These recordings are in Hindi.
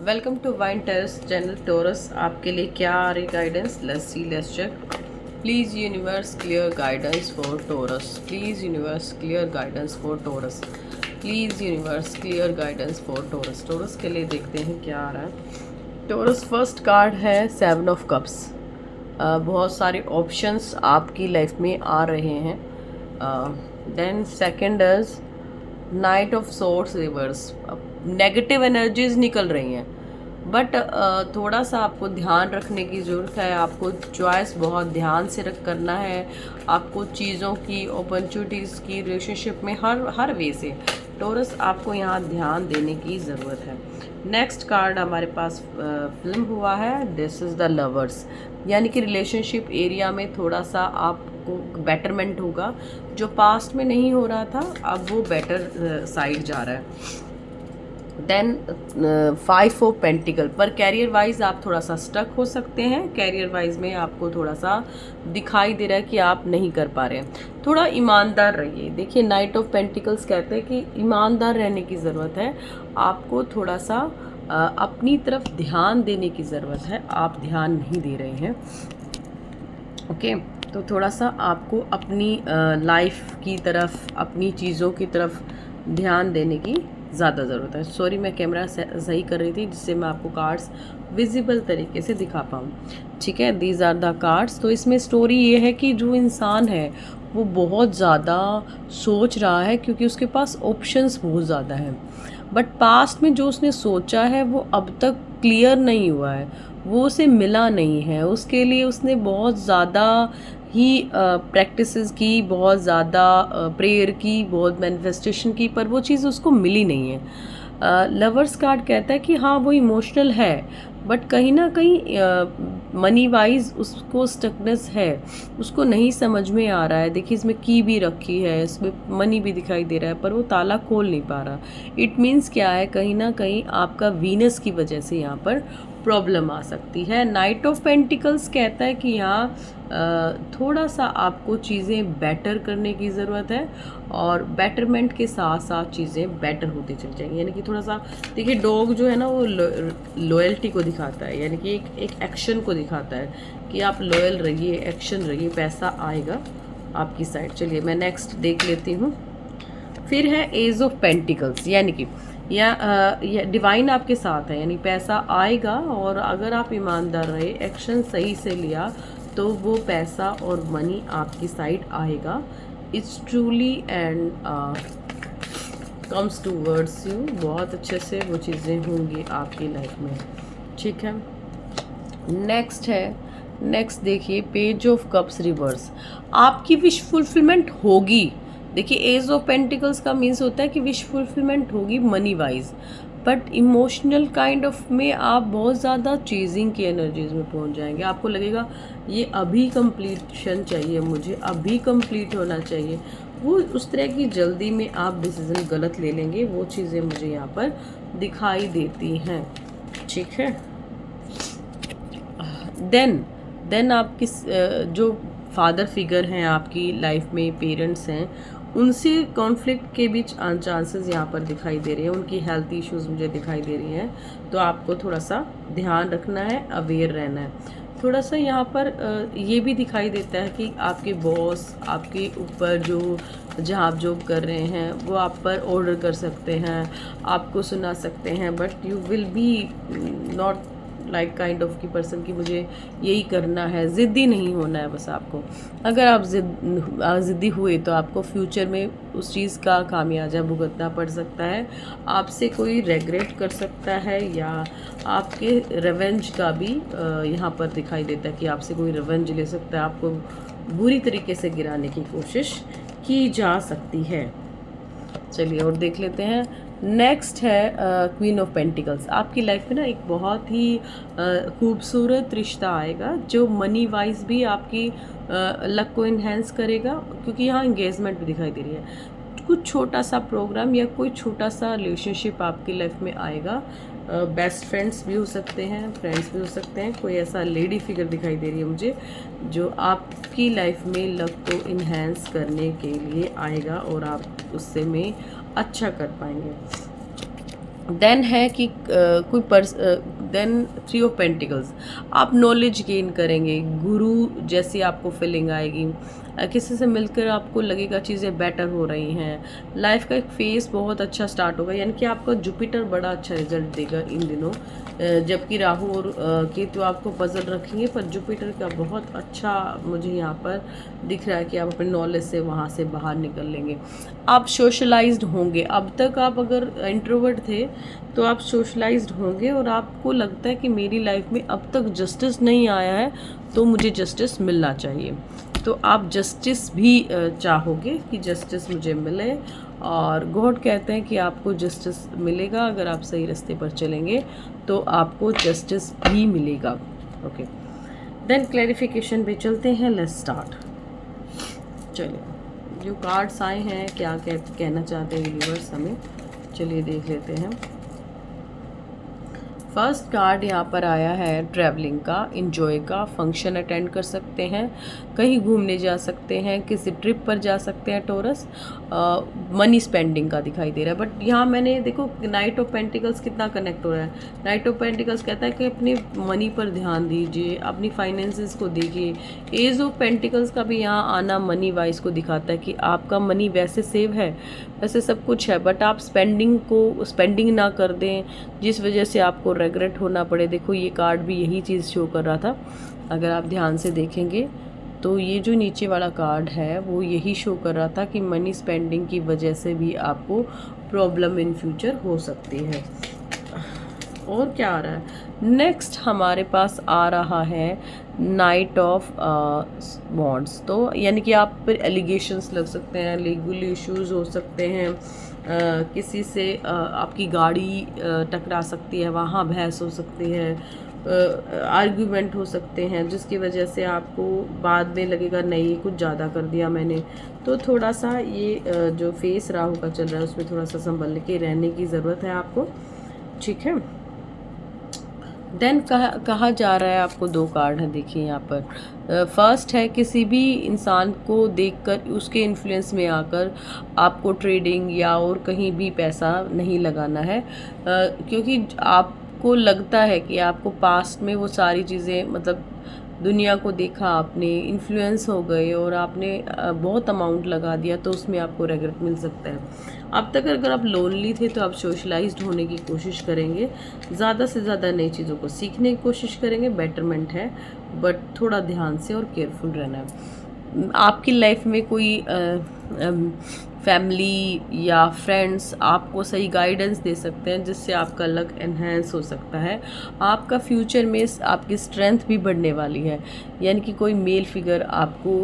Welcome to wine terrace channel Taurus. आपके लिए क्या आ रही guidance, let's see, let's check. Please universe clear guidance for Taurus. Please universe clear guidance for Taurus. Please universe clear guidance for Taurus. Taurus के लिए देखते हैं क्या आ रहा है। टोरस फर्स्ट कार्ड है 7 ऑफ कप्स। बहुत सारे ऑप्शंस आपकी लाइफ में आ रहे हैं। Then second is knight of swords reverse. Negative energies निकल रही हैं, बट थोड़ा सा आपको ध्यान रखने की ज़रूरत है। आपको चॉइस बहुत ध्यान से करना है। आपको चीज़ों की, अपॉर्चुनिटीज़ की, रिलेशनशिप में हर वे से टोरस आपको यहाँ ध्यान देने की ज़रूरत है। नेक्स्ट कार्ड हमारे पास फिल्म हुआ है दिस इज़ द लवर्स, यानी कि रिलेशनशिप एरिया में थोड़ा सा आपको बेटरमेंट होगा। जो पास्ट में नहीं हो रहा था अब वो बेटर साइड जा रहा है। देन 5 ऑफ पेंटिकल पर कैरियर वाइज आप थोड़ा सा स्टक हो सकते हैं। कैरियर वाइज में आपको थोड़ा सा दिखाई दे रहा है कि आप नहीं कर पा रहे हैं। थोड़ा ईमानदार रहिए। देखिए नाइट ऑफ पेंटिकल्स कहते हैं कि ईमानदार रहने की ज़रूरत है। आपको थोड़ा सा अपनी तरफ ध्यान देने की ज़रूरत है। आप ध्यान नहीं दे रहे हैं। ओके, तो थोड़ा सा आपको अपनी लाइफ की तरफ, अपनी चीज़ों की तरफ ध्यान देने की ज़्यादा ज़रूरत है। सॉरी, मैं कैमरा सही कर रही थी जिससे मैं आपको कार्ड्स विजिबल तरीके से दिखा पाऊँ। ठीक है, दीज आर द कार्ड्स। तो इसमें स्टोरी ये है कि जो इंसान है वो बहुत ज़्यादा सोच रहा है क्योंकि उसके पास ऑप्शंस बहुत ज़्यादा हैं, बट पास्ट में जो उसने सोचा है वो अब तक क्लियर नहीं हुआ है, वो उसे मिला नहीं है। उसके लिए उसने बहुत ज़्यादा ही प्रैक्टिसेस की, बहुत ज़्यादा प्रेयर की, बहुत मैनिफेस्टेशन की, पर वो चीज़ उसको मिली नहीं है। लवर्स कार्ड कहता है कि हाँ वो इमोशनल है, बट कहीं ना कहीं मनी वाइज उसको स्टकनेस है, उसको नहीं समझ में आ रहा है। देखिए इसमें की भी रखी है, इसमें मनी भी दिखाई दे रहा है, पर वो ताला खोल नहीं पा रहा। इट मीन्स क्या है, कहीं ना कहीं आपका वीनस की वजह से यहाँ पर प्रॉब्लम आ सकती है। नाइट ऑफ पेंटिकल्स कहता है कि यहाँ थोड़ा सा आपको चीज़ें बेटर करने की ज़रूरत है, और बेटरमेंट के साथ साथ चीज़ें बेटर होती चली जाएंगी। यानी कि थोड़ा सा देखिए, डॉग जो है ना वो लॉयल्टी को दिखाता है, यानी कि एक एक्शन को दिखाता है कि आप लॉयल रहिए, एक्शन रहिए, पैसा आएगा आपकी साइड। चलिए मैं नेक्स्ट देख लेती हूँ। फिर है एज ऑफ पेंटिकल्स, यानी कि या डिवाइन आपके साथ है, यानी पैसा आएगा, और अगर आप ईमानदार रहे, एक्शन सही से लिया, तो वो पैसा और मनी आपकी साइड आएगा। It's truly and comes towards you. बहुत अच्छे से वो चीज़ें होंगी आपकी लाइफ में। ठीक है, नेक्स्ट है, नेक्स्ट देखिए पेज ऑफ कप्स रिवर्स। आपकी विश फुलफिलमेंट होगी। देखिए एज ऑफ पेंटिकल्स का मीन्स होता है कि विश फुलफिलमेंट होगी money wise, but emotional kind of में आप बहुत ज़्यादा चेजिंग की एनर्जीज में पहुंच जाएंगे। आपको लगेगा ये अभी कंप्लीशन चाहिए, मुझे अभी कंप्लीट होना चाहिए। वो उस तरह की जल्दी में आप डिसीजन गलत ले लेंगे। वो चीज़ें मुझे यहाँ पर दिखाई देती हैं। ठीक है, देन आप किस जो फादर फिगर हैं आपकी लाइफ में, पेरेंट्स हैं, उनसे कॉन्फ्लिक्ट के बीच चांसेस यहाँ पर दिखाई दे रहे हैं। उनकी हेल्थ इश्यूज मुझे दिखाई दे रही हैं, तो आपको थोड़ा सा ध्यान रखना है, अवेयर रहना है। थोड़ा सा यहाँ पर ये भी दिखाई देता है कि आपके बॉस आपके ऊपर, जो जहाँ आप जॉब कर रहे हैं, वो आप पर ऑर्डर कर सकते हैं, आपको सुना सकते हैं, but you will B not like kind of की पर्सन की मुझे यही करना है। ज़िद्दी नहीं होना है बस आपको। अगर आप ज़िद्दी हुए तो आपको फ्यूचर में उस चीज़ का खामियाजा भुगतना पड़ सकता है। आपसे कोई रेग्रेट कर सकता है, या आपके रिवेंज का भी यहाँ पर दिखाई देता है कि आपसे कोई रिवेंज ले सकता है। आपको बुरी तरीके से गिराने की कोशिश की जा सकती है। चलिए और देख लेते हैं। नेक्स्ट है क्वीन ऑफ पेंटिकल्स। आपकी लाइफ में ना एक बहुत ही खूबसूरत रिश्ता आएगा जो मनी वाइज भी आपकी लक को इन्हेंस करेगा, क्योंकि यहाँ इंगेजमेंट भी दिखाई दे रही है। कुछ छोटा सा प्रोग्राम या कोई छोटा सा रिलेशनशिप आपकी लाइफ में आएगा। बेस्ट फ्रेंड्स भी हो सकते हैं, फ्रेंड्स भी हो सकते हैं। कोई ऐसा लेडी फिगर दिखाई दे रही है मुझे जो आपकी लाइफ में लक को इन्हेंस करने के लिए आएगा, और आप उससे में अच्छा कर पाएंगे। देन है कि कोई देन 3 ऑफ पेंटिकल्स, आप नॉलेज गेन करेंगे, गुरु जैसी आपको फीलिंग आएगी, किसी से मिलकर आपको लगेगा चीज़ें बेटर हो रही हैं, लाइफ का एक फेस बहुत अच्छा स्टार्ट होगा, यानी कि आपका जुपिटर बड़ा अच्छा रिजल्ट देगा इन दिनों। जबकि राहु और केतु आपको पजल रखेंगे, पर जुपिटर का बहुत अच्छा मुझे यहाँ पर दिख रहा है कि आप अपने नॉलेज से वहाँ से बाहर निकल लेंगे। आप सोशलाइज्ड होंगे, अब तक आप अगर इंट्रोवर्ट थे तो आप सोशलाइज्ड होंगे, और आपको लगता है कि मेरी लाइफ में अब तक जस्टिस नहीं आया है तो मुझे जस्टिस मिलना चाहिए, तो आप जस्टिस भी चाहोगे कि जस्टिस मुझे मिले, और गॉड कहते हैं कि आपको जस्टिस मिलेगा, अगर आप सही रास्ते पर चलेंगे तो आपको जस्टिस भी मिलेगा। ओके, देन क्लैरिफिकेशन पे चलते हैं, लेट्स स्टार्ट। चलिए, जो कार्ड्स आए हैं क्या कहना चाहते हैं यूनिवर्स हमें, चलिए देख लेते हैं। फर्स्ट कार्ड यहाँ पर आया है ट्रैवलिंग का, इंजॉय का, फंक्शन अटेंड कर सकते हैं, कहीं घूमने जा सकते हैं, किसी ट्रिप पर जा सकते हैं टोरस। मनी स्पेंडिंग का दिखाई दे रहा है, बट यहाँ मैंने देखो नाइट ऑफ पेंटिकल्स कितना कनेक्ट हो रहा है। नाइट ऑफ पेंटिकल्स कहता है कि अपने मनी पर ध्यान दीजिए, अपनी फाइनेंसेस को देखिए। एज ऑफ पेंटिकल्स का भी यहाँ आना मनी वाइज को दिखाता है कि आपका मनी वैसे सेव है, वैसे सब कुछ है, बट आप स्पेंडिंग ना कर दें जिस वजह से आपको रेग्रेट होना पड़े। देखो ये कार्ड भी यही चीज़ शो कर रहा था, अगर आप ध्यान से देखेंगे तो ये जो नीचे वाला कार्ड है वो यही शो कर रहा था कि मनी स्पेंडिंग की वजह से भी आपको प्रॉब्लम इन फ्यूचर हो सकती है। और क्या आ रहा है नेक्स्ट, हमारे पास आ रहा है नाइट ऑफ वॉन्ड्स, तो यानी कि आप पर एलिगेशंस लग सकते हैं, लीगल इश्यूज हो सकते हैं, किसी से आपकी गाड़ी टकरा सकती है, वहाँ बहस हो सकती है, आर्ग्यूमेंट हो सकते हैं, जिसकी वजह से आपको बाद में लगेगा नहीं कुछ ज़्यादा कर दिया मैंने। तो थोड़ा सा ये जो फेस राहु का चल रहा है उसमें थोड़ा सा संभल के रहने की ज़रूरत है आपको, ठीक है। देन कहा जा रहा है, आपको 2 कार्ड हैं देखिए यहाँ पर। फर्स्ट है किसी भी इंसान को देखकर उसके इन्फ्लुएंस में आकर आपको ट्रेडिंग या और कहीं भी पैसा नहीं लगाना है, क्योंकि आपको लगता है कि आपको पास्ट में वो सारी चीज़ें, मतलब दुनिया को देखा आपने, इन्फ्लुएंस हो गए और आपने बहुत अमाउंट लगा दिया, तो उसमें आपको रेग्रेट मिल सकता है। अब तक अगर आप लोनली थे तो आप सोशलाइज्ड होने की कोशिश करेंगे, ज़्यादा से ज़्यादा नई चीज़ों को सीखने की कोशिश करेंगे, बेटरमेंट है, बट थोड़ा ध्यान से और केयरफुल रहना है। आपकी लाइफ में कोई फैमिली या फ्रेंड्स आपको सही गाइडेंस दे सकते हैं, जिससे आपका लक एनहेंस हो सकता है। आपका फ्यूचर में आपकी स्ट्रेंथ भी बढ़ने वाली है, यानी कि कोई मेल फिगर आपको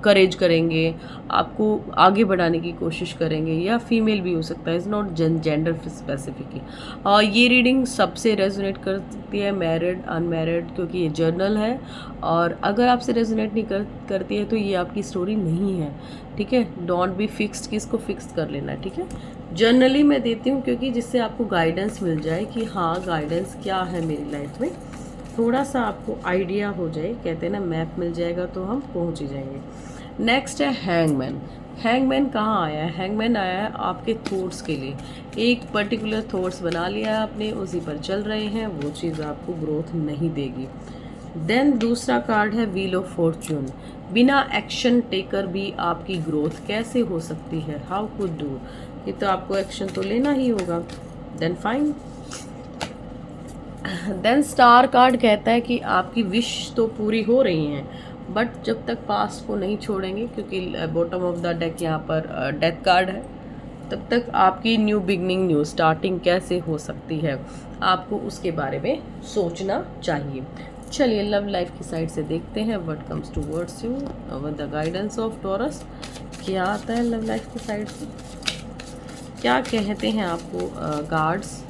करेज करेंगे, आपको आगे बढ़ाने की कोशिश करेंगे, या फीमेल भी हो सकता है, इज़ नॉट जेंडर स्पेसिफिक। और ये रीडिंग सबसे रेजोनेट कर सकती है, मैरिड अनमैरिड, क्योंकि ये जर्नल है, और अगर आपसे रेजोनेट नहीं करती है तो ये आपकी स्टोरी नहीं है, ठीक है। डोंट बी फिक्स्ड कि इसको फिक्स कर लेना है, ठीक है। जर्नली मैं देती हूँ क्योंकि जिससे आपको गाइडेंस मिल जाए कि हाँ गाइडेंस क्या है मेरी लाइफ में, थोड़ा सा आपको आइडिया हो जाए, कहते हैं ना मैप मिल जाएगा तो हम पहुंच ही जाएंगे। नेक्स्ट है हैंगमैन। हैंगमैन कहाँ आया है? हैंगमैन आया है आपके थॉट्स के लिए, एक पर्टिकुलर थॉट्स बना लिया है आपने, उसी पर चल रहे हैं, वो चीज़ आपको ग्रोथ नहीं देगी। देन दूसरा कार्ड है व्हील ऑफ फॉर्च्यून। बिना एक्शन टेकर भी आपकी ग्रोथ कैसे हो सकती है? How could do? ये तो आपको एक्शन तो लेना ही होगा। Then fine. Then star card कहता है कि आपकी विश तो पूरी हो रही हैं, बट जब तक पास्ट को नहीं छोड़ेंगे, क्योंकि बॉटम ऑफ द डेक यहाँ पर डेथ कार्ड है, तब तक आपकी न्यू बिगनिंग, न्यू स्टार्टिंग कैसे हो सकती है, आपको उसके बारे में सोचना चाहिए। चलिए लव लाइफ की साइड से देखते हैं what comes towards you with the guidance of taurus. क्या आता है लव लाइफ की साइड से, क्या कहते हैं आपको गार्ड्स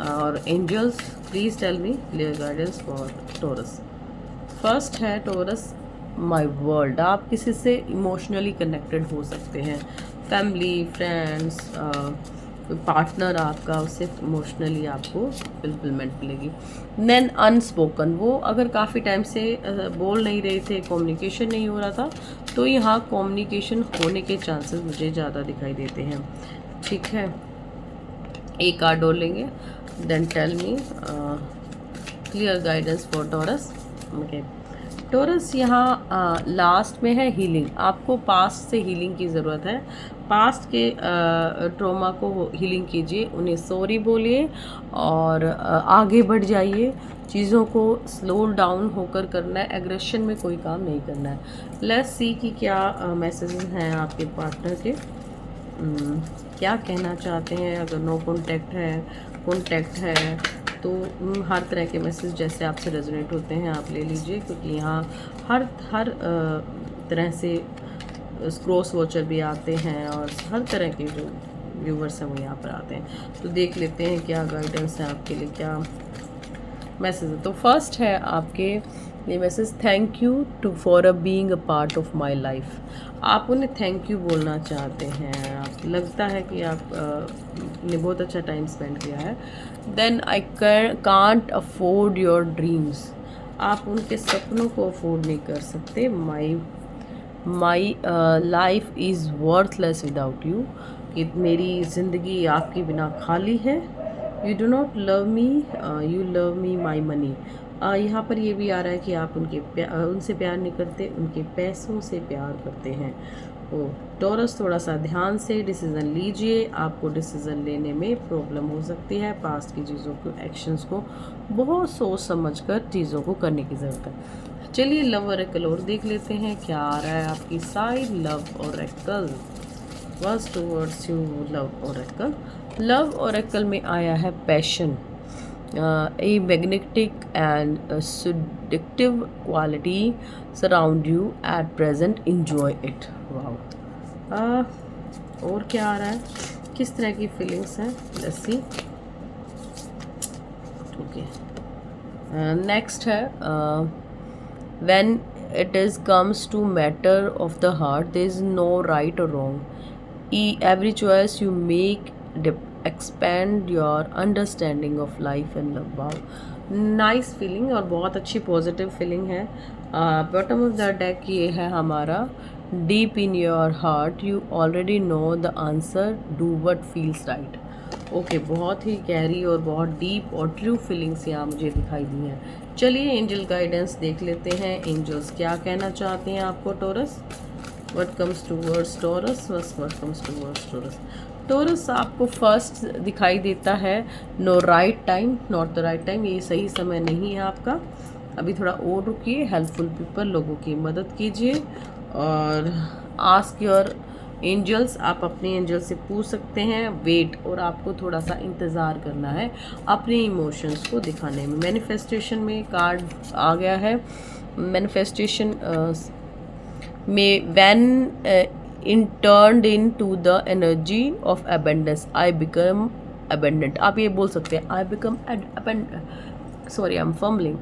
और angels? Please tell me clear guidance for Taurus. First है टॉरस, माय वर्ल्ड। आप किसी से इमोशनली कनेक्टेड हो सकते हैं, फैमिली, फ्रेंड्स, पार्टनर आपका, उससे इमोशनली आपको फुलफिलमेंट मिलेगी। देन अनस्पोकन, वो अगर काफ़ी टाइम से बोल नहीं रहे थे, कम्युनिकेशन नहीं हो रहा था, तो यहाँ कम्युनिकेशन होने के चांसेस मुझे ज़्यादा दिखाई देते हैं। ठीक है, एक कार्ड और लेंगे, then tell me clear guidance for Taurus. Okay Taurus, यहाँ लास्ट में है हीलिंग। आपको पास्ट से हीलिंग की ज़रूरत है। पास्ट के ट्रॉमा को हीलिंग कीजिए, उन्हें सॉरी बोलिए और आगे बढ़ जाइए। चीज़ों को स्लो डाउन होकर करना है, एग्रेशन में कोई काम नहीं करना है। लेट्स सी कि क्या मैसेजेस हैं आपके पार्टनर के, क्या कहना चाहते हैं। अगर नो कॉन्टैक्ट है, कॉन्टैक्ट है तो हर तरह के मैसेज जैसे आपसे रेजोनेट होते हैं आप ले लीजिए, क्योंकि यहाँ हर तरह से क्रॉस वॉचर भी आते हैं और हर तरह के जो व्यूवर्स हैं वो यहाँ पर आते हैं। तो देख लेते हैं क्या गाइडेंस है आपके लिए, क्या मैसेज है। तो फर्स्ट है आपके ये message, thank you too for being a part of my life. आप उन्हें थैंक यू बोलना चाहते हैं, आप लगता है कि आप ने बहुत अच्छा टाइम स्पेंड किया है। Then I can't afford your dreams. आप उनके सपनों को अफोर्ड नहीं कर सकते। My life is worthless without you, कि मेरी ज़िंदगी आपके बिना खाली है। You do not love me, you love me my money. यहाँ पर ये भी आ रहा है कि आप उनसे प्यार नहीं करते, उनके पैसों से प्यार करते हैं। ओ टॉरस, थोड़ा सा ध्यान से डिसीज़न लीजिए। आपको डिसीज़न लेने में प्रॉब्लम हो सकती है। पास्ट की चीज़ों को, एक्शंस को बहुत सोच समझ कर चीज़ों को करने की ज़रूरत है। चलिए लव ओरेकल और देख लेते हैं क्या आ रहा है आपकी side. Love Oracle words towards you. Love Oracle, love Oracle में आया है passion, a magnetic and a seductive quality surround you at present, enjoy it। wow, और क्या आ रहा है, किस तरह की फीलिंग्स हैं, लेट्स सी। ओके नेक्स्ट है, when it is comes to matter of the heart, there is no right or wrong, every choice you make expand your understanding of life and love। wow, nice feeling और बहुत अच्छी पॉजिटिव फीलिंग है। बॉटम ऑफ द डेक ये है हमारा, deep in your heart you already know the answer, do what feels right. Okay बहुत ही गहरी और बहुत डीप और ट्रू फीलिंग्स यहाँ मुझे दिखाई दी हैं। चलिए एंजल गाइडेंस देख लेते हैं, एंजल्स क्या कहना चाहते हैं आपको Taurus. What comes towards Taurus, what comes towards Taurus. Taurus, आपको फर्स्ट दिखाई देता है no right time, not the right time, ये सही समय नहीं है आपका। अभी थोड़ा और रुकिए, हेल्पफुल पीपल, लोगों की मदद कीजिए और आस्क योर एंजल्स, आप अपने एंजल से पूछ सकते हैं। वेट, और आपको थोड़ा सा इंतज़ार करना है अपने इमोशंस को दिखाने में। मैनिफेस्टेशन में कार्ड आ गया है, मैनिफेस्टेशन में when in turned into the energy of abundance, I become abundant। आप ये बोल सकते हैं I become sorry I'm fumbling,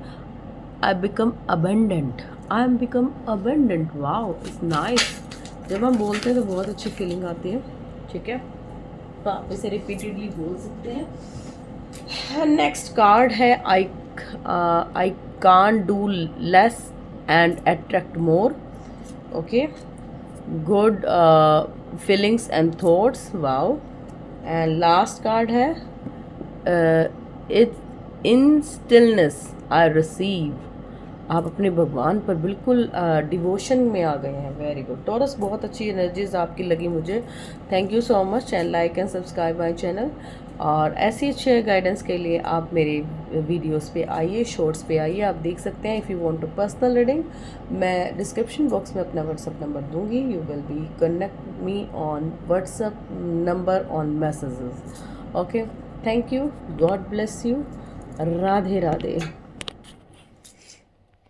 I become abundant, I am become abundant। wow, it's nice। जब हम बोलते हैं तो बहुत अच्छी फीलिंग आती है, ठीक है, तो आप इसे रिपीटेडली बोल सकते हैं। नेक्स्ट कार्ड है I can't do less and attract more। Okay, good feelings and thoughts. Wow, and last card है it in stillness I receive. आप अपने भगवान पर बिल्कुल डिवोशन में आ गए हैं। वेरी गुड टॉरस, बहुत अच्छी एनर्जीज आपकी लगी मुझे। Thank you so much. And like and subscribe my channel. और ऐसी अच्छे गाइडेंस के लिए आप मेरे वीडियोस पे आइए, शॉर्ट्स पे आइए, आप देख सकते हैं। If you want to personal reading, मैं डिस्क्रिप्शन बॉक्स में अपना व्हाट्सअप नंबर दूंगी। You will be connect me on WhatsApp number on messages. Okay, thank you, God bless you, Radhe Radhe.